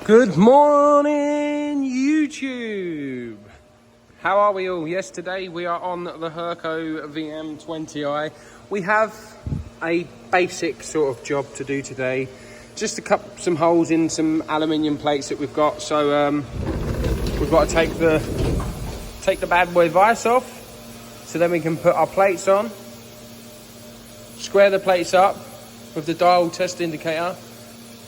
Good morning, YouTube. How are we all? Yes, today we are on the Hurco VM20i. We have a basic sort of job to do today. Just to cut some holes in some aluminium plates that we've got. So we've got to take the bad boy vise off, so then we can put our plates on. Square the plates up with the dial test indicator.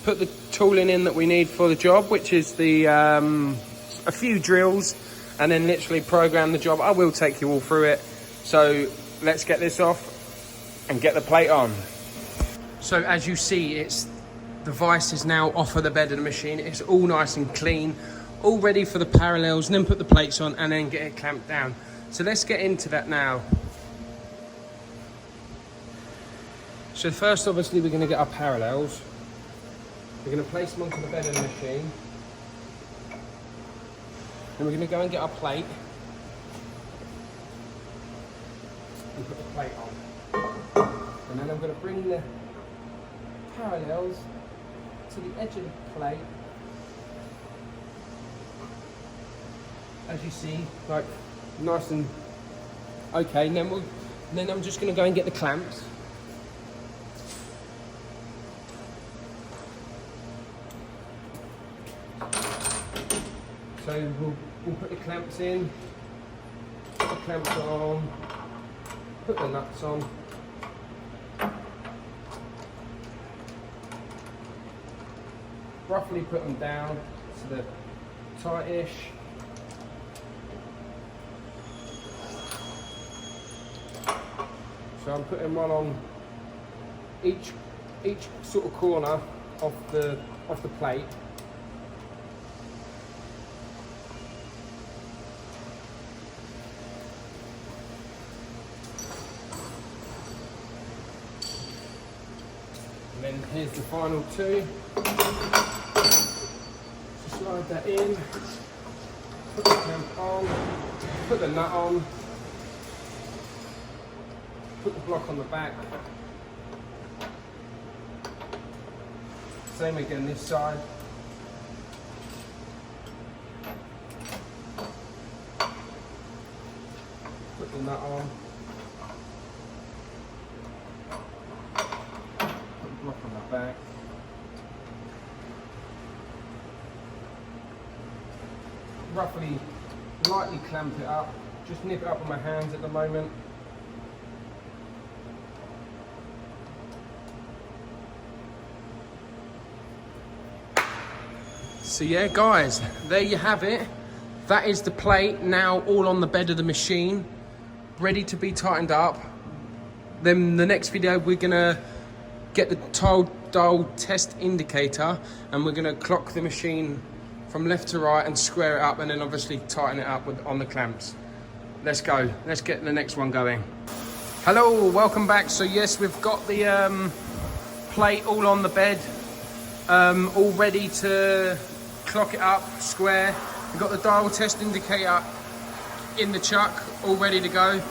Put the tooling in that we need for the job, which is the a few drills, and then literally program the job. I will take you all through it. So let's get this off and get the plate on. So as you see, the vise is now off of the bed of the machine. It's all nice and clean, all ready for the parallels, and then put the plates on and then get it clamped down. So let's get into that now. So first, obviously, we're going to get our parallels. We're going to place them onto the bed of the machine. Then we're going to go and get our plate and put the plate on. And then I'm going to bring the parallels to the edge of the plate. As you see, like nice and okay. And then I'm just going to go and get the clamps. So we'll put the clamps in, put the clamps on, put the nuts on. Roughly put them down so they're tightish. So I'm putting one on each sort of corner of the plate. And then here's the final two. So slide that in, put the clamp on, put the nut on, put the block on the back. Same again this side. Put the nut on. Block on the back. Roughly, lightly clamp it up. Just nip it up with my hands at the moment. So yeah, guys, there you have it. That is the plate now all on the bed of the machine, ready to be tightened up. Then the next video we're gonna get the dial test indicator, and we're going to clock the machine from left to right and square it up, and then obviously tighten it up on the clamps. Let's go. Let's get the next one going. Hello, welcome back. So yes, we've got the plate all on the bed, all ready to clock it up, square. We've got the dial test indicator in the chuck, all ready to go.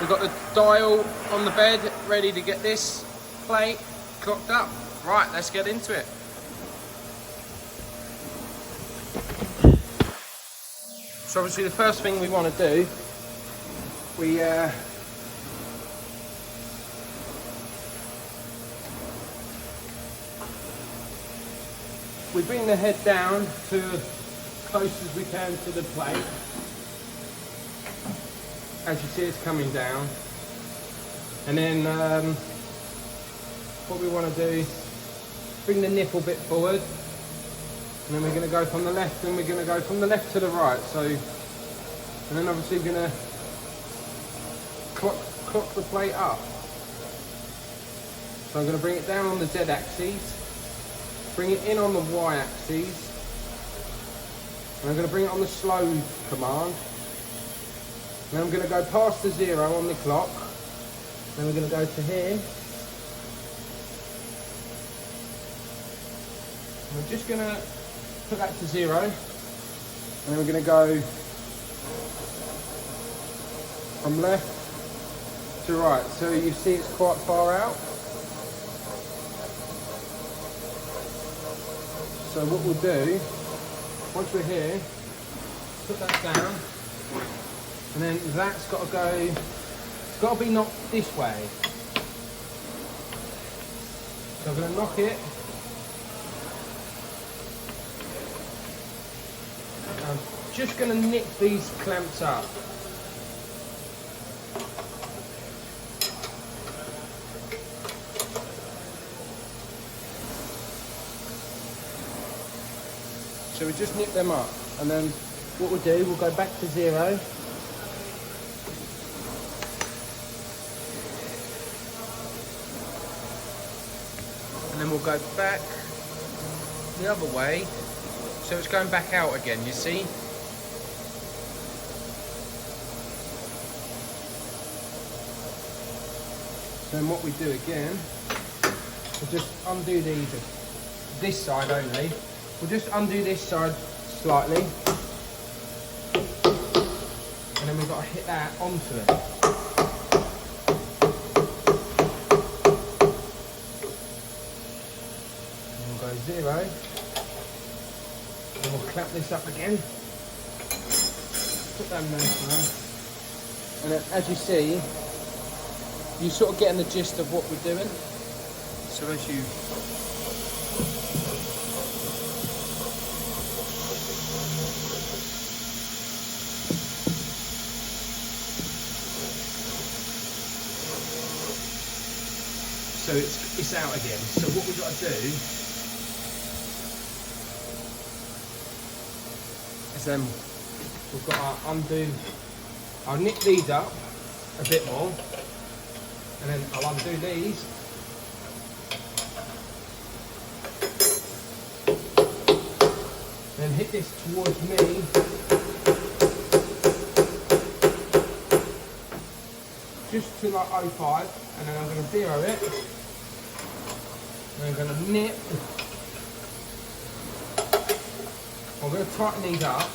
We've got the dial on the bed, ready to get this plate clocked up. Right, let's get into it. So obviously the first thing we want to do, we bring the head down to close as we can to the plate. As you see, it's coming down, and then what we want to do, bring the nipple bit forward, and then we're going to go from the left, and we're going to go from the left to the right. So, and then obviously we're going to clock the plate up. So I'm going to bring it down on the Z axis, bring it in on the Y axis, and I'm going to bring it on the slow command. Then I'm going to go past the 0 on the clock. Then we're going to go to here. We're just going to put that to 0, and then we're going to go from left to right. So you see it's quite far out. So what we'll do, once we're here, put that down, and then that's got to go, it's got to be knocked this way. So I'm going to knock it. I'm just going to nip these clamps up. So we just nip them up, and then what we'll do, we'll go back to 0. And then we'll go back the other way, so it's going back out again, you see? So then what we do again, we'll just undo these, this side only. We'll just undo this side slightly, and then we've got to hit that onto it. And we'll go 0, and we'll clamp this up again. Put that in there, and then as you see, you're sort of getting the gist of what we're doing. So as you so it's out again. So what we've got to do is then we've got to undo. I'll nip these up a bit more, and then I'll undo these. Then hit this towards me. Just to like 05, and then I'm going to 0 it. And I'm going to nip. I'm going to tighten these up.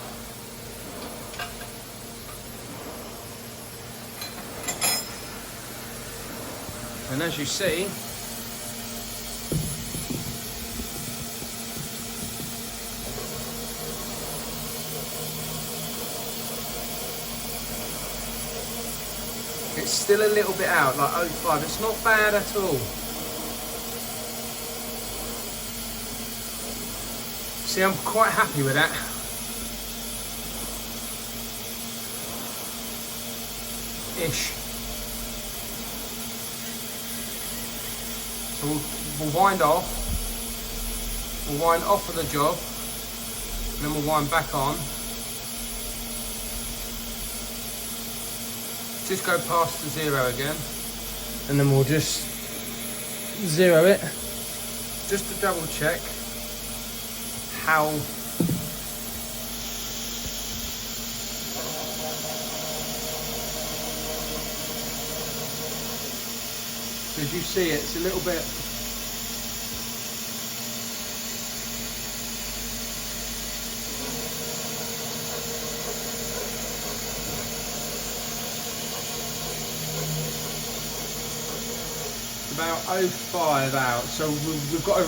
And as you see, it's still a little bit out, like 05. It's not bad at all. See, I'm quite happy with that. Ish. So we'll wind off. We'll wind off of the job, and then we'll wind back on. Just go past the 0 again, and then we'll just 0 it, just to double check how as you see it's a little bit about 05 out, so we've got to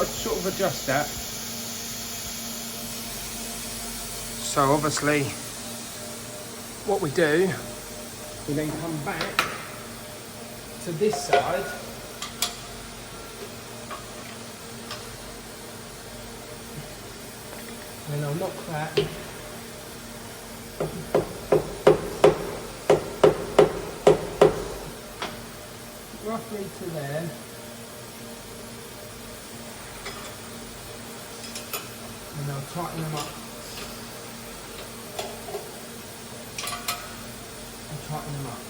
sort of adjust that. So obviously what we do, we then come back to this side, and then I'll knock that roughly to there, and I'll tighten them up. I'll tighten them up.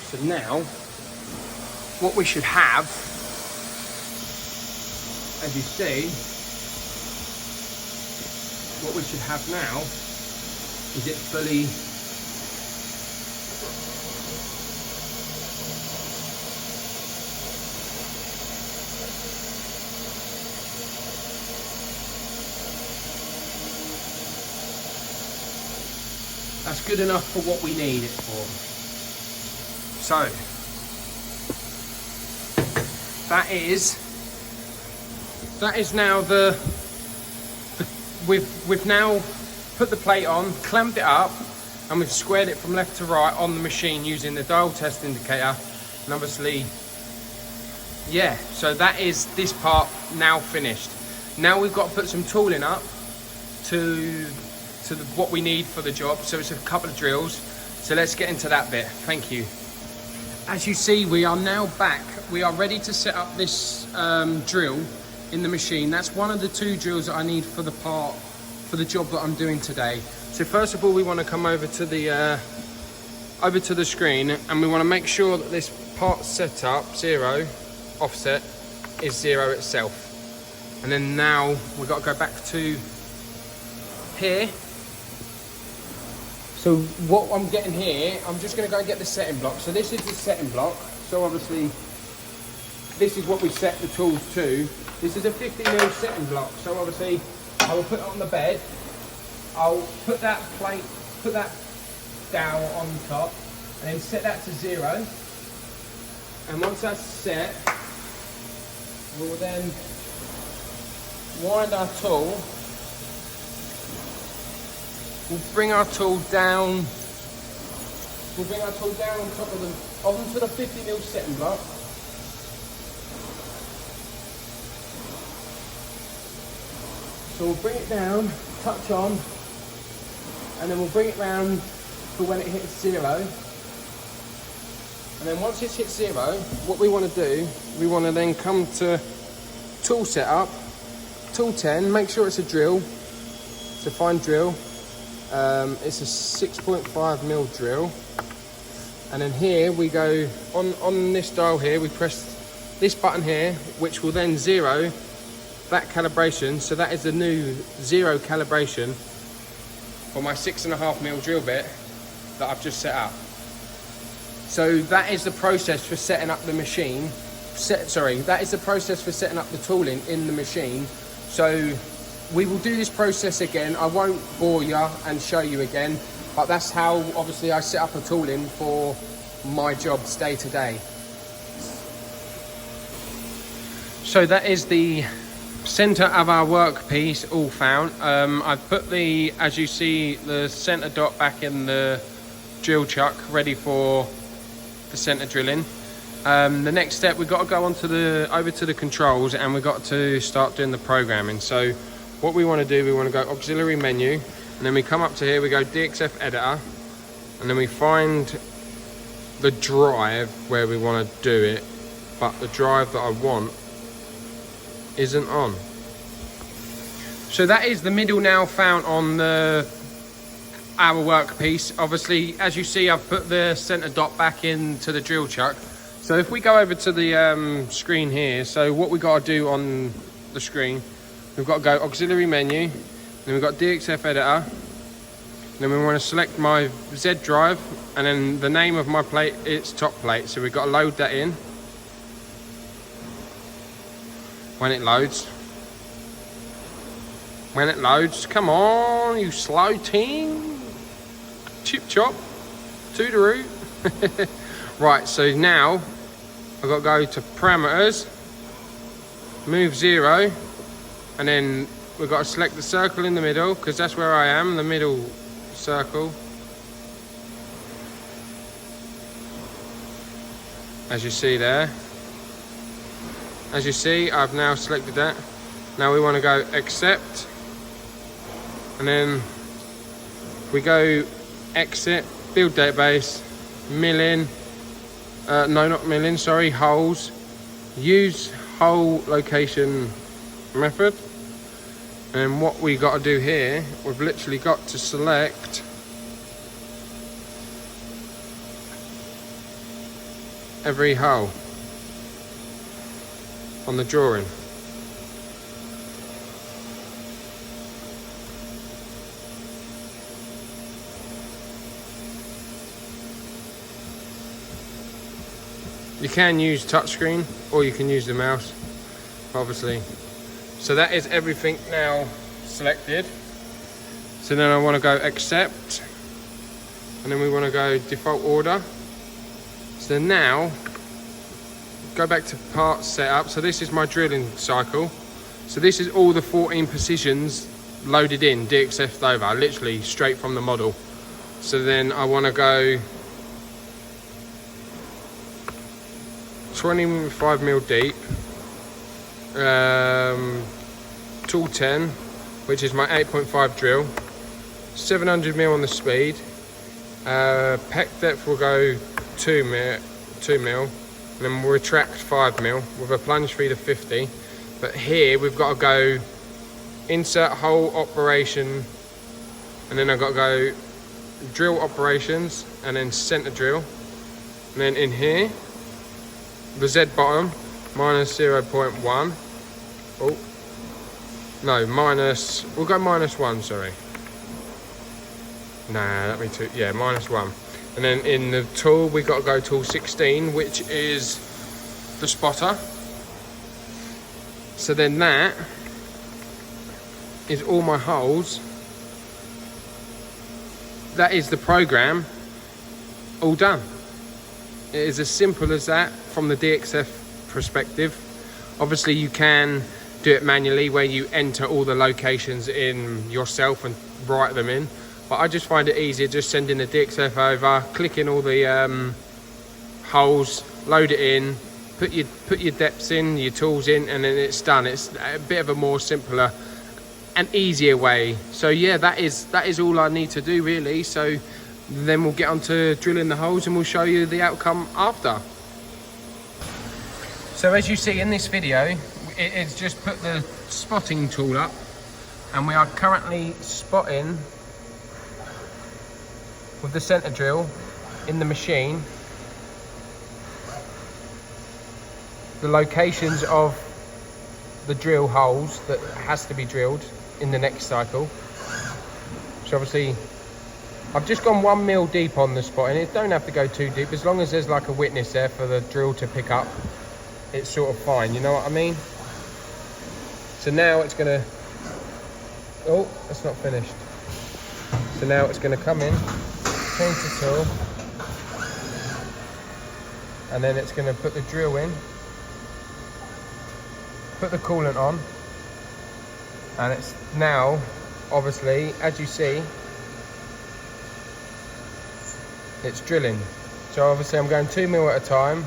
So now, what we should have, as you see, what we should have now is it fully that's good enough for what we need it for. So that is now the we've now put the plate on, clamped it up, and we've squared it from left to right on the machine using the dial test indicator. And obviously, yeah, so that is this part now finished. Now we've got to put some tooling up to what we need for the job. So it's a couple of drills. So let's get into that bit. Thank you. As you see, we are now back. We are ready to set up this drill in the machine. That's one of the 2 drills that I need for the job that I'm doing today. So first of all, we want to come over to the screen, and we want to make sure that this part setup 0 offset is 0 itself. And then now we've got to go back to here. So what I'm getting here, I'm just going to go and get the setting block. So this is the setting block. So obviously this is what we set the tools to. This is a 50mm setting block. So obviously I will put it on the bed. I'll put that plate, put that dowel on top, and then set that to 0. And once that's set, we'll then wind our tool. We'll bring our tool down. We'll bring our tool down on top of the onto the 50mm setting block. So we'll bring it down, touch on, and then we'll bring it round for when it hits 0. And then once it's hit 0, what we want to do, we want to then come to tool setup, tool 10, make sure it's a drill, it's a fine drill. It's a 6.5mm drill. And then here we go, on this dial here, we press this button here, which will then 0 that calibration. So that is the new 0 calibration for my 6.5mm drill bit that I've just set up. So that is the process for setting up the machine. That is the process for setting up the tooling in the machine. So we will do this process again. I won't bore you and show you again, but that's how obviously I set up a tooling for my jobs day to day. So that is the center of our workpiece all found. I've put the, as you see, the center dot back in the drill chuck ready for the center drilling. The next step, we've got to go over to the controls, and we've got to start doing the programming. So what we want to do, we want to go auxiliary menu, and then we come up to here, we go DXF editor, and then we find the drive where we want to do it, but the drive that I want isn't on. So that is the middle now found on our workpiece. Obviously, as you see, I've put the center dot back into the drill chuck. So if we go over to the screen here, so what we got to do on the screen, we've got to go auxiliary menu, then we've got DXF editor, then we want to select my Z drive, and then the name of my plate, it's top plate. So we've got to load that in. When it loads, come on, you slow ting, chip chop, to the root. Right, so now I've got to go to parameters, move 0, and then we've got to select the circle in the middle, because that's where I am, the middle circle. As you see there. As you see, I've now selected that. Now we want to go accept, and then we go exit, build database, milling, no, not milling, sorry, holes, use hole location method. And what we got to do here, we've literally got to select every hole on the drawing. You can use touchscreen or you can use the mouse, obviously. So that is everything now selected. So then I want to go accept, and then we want to go default order. So now go back to part setup. So this is my drilling cycle. So this is all the 14 positions loaded in, DXF'd over, literally straight from the model. So then I want to go 25mm deep, tool 10, which is my 8.5 drill, 700mm on the speed, peck depth will go 2mm, and then we'll retract 5mm with a plunge feed of 50. But here we've got to go insert hole operation, and then I've got to go drill operations, and then center drill, and then in here the Z bottom minus 0.1. Oh no, minus, we'll go -1, sorry. Nah, that'd be too, yeah, -1. And then in the tool we got to go tool 16, which is the spotter. So then that is all my holes. That is the program all done. It is as simple as that from the DXF perspective. Obviously you can do it manually where you enter all the locations in yourself and write them in, but I just find it easier just sending the DXF over, clicking all the holes, load it in, put your depths in, your tools in, and then it's done. It's a bit of a more simpler and easier way. So yeah, that is all I need to do really. So then we'll get on to drilling the holes and we'll show you the outcome after. So as you see in this video, it's just put the spotting tool up, and we are currently spotting with the center drill in the machine the locations of the drill holes that has to be drilled in the next cycle. So obviously I've just gone 1mm deep on the spotting. It don't have to go too deep, as long as there's like a witness there for the drill to pick up, it's sort of fine, you know what I mean? So now it's gonna, oh, that's not finished. So now it's gonna come in, change the tool, and then it's gonna put the drill in, put the coolant on, and it's now, obviously, as you see, it's drilling. So obviously I'm going 2mm at a time,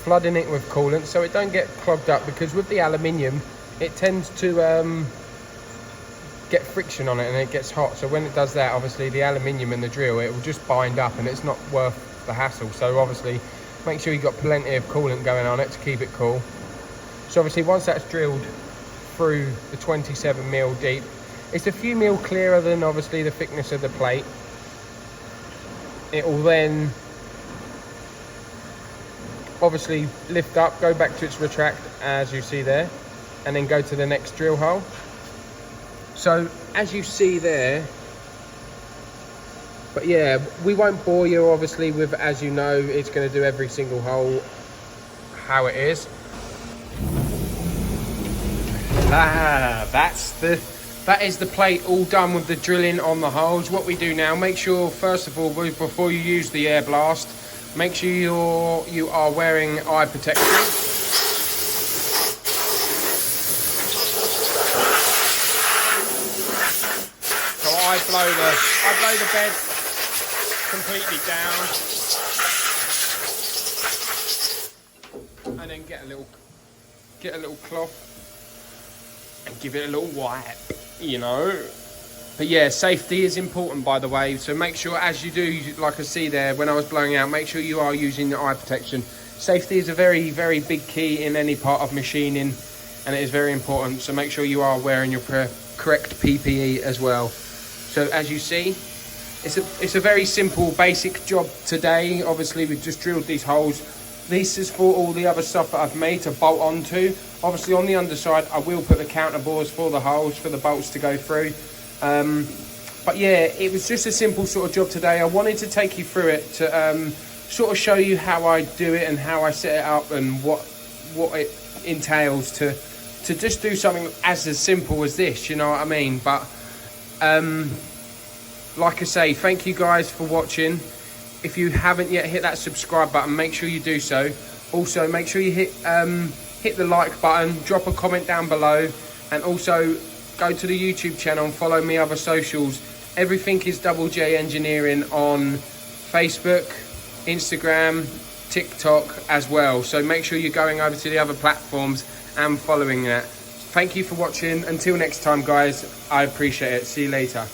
flooding it with coolant so it don't get clogged up, because with the aluminium it tends to get friction on it and it gets hot. So when it does that, obviously the aluminium in the drill, it will just bind up and it's not worth the hassle. So obviously make sure you've got plenty of coolant going on it to keep it cool. So obviously once that's drilled through the 27mm deep, it's a few mil clearer than obviously the thickness of the plate. It will then obviously lift up, go back to its retract as you see there, and then go to the next drill hole. So as you see there, but yeah, we won't bore you obviously with, as you know, it's going to do every single hole how it is. That is the plate all done with the drilling on the holes. What we do now, make sure first of all, before you use the air blast, make sure you are wearing eye protection. So I blow the bed completely down, and then get a little cloth and give it a little wipe, you know. But yeah, safety is important, by the way, so make sure as you do, like I see there when I was blowing out, make sure you are using the eye protection. Safety is a very, very big key in any part of machining, and it is very important, so make sure you are wearing your correct PPE as well. So as you see, it's a very simple, basic job today. Obviously we've just drilled these holes. This is for all the other stuff that I've made to bolt onto. Obviously on the underside I will put the counter bores for the holes, for the bolts to go through. But yeah, it was just a simple sort of job today. I wanted to take you through it to sort of show you how I do it and how I set it up and what it entails to just do something as simple as this, you know what I mean? But like I say, thank you guys for watching. If you haven't yet hit that subscribe button, make sure you do so. Also make sure you hit hit the like button, drop a comment down below, and also go to the YouTube channel and follow me other socials. Everything is Double J Engineering on Facebook, Instagram, TikTok as well. So make sure you're going over to the other platforms and following that. Thank you for watching. Until next time, guys, I appreciate it. See you later.